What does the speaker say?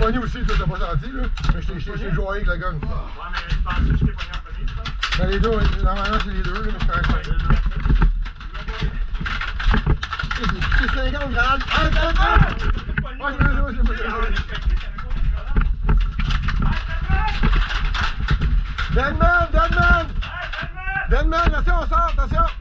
pogné aussi, toi, t'as pas senti, là. Mais je t'ai joué avec le gun. Ouais, mais je pense que je t'ai pogné en premier, ça. Ben, les deux, normalement, c'est les deux, là, mais c'est correct. C'est 50 grammes. Ah, ouais, c'est Deadman! Deadman! Attention, on sort, attention!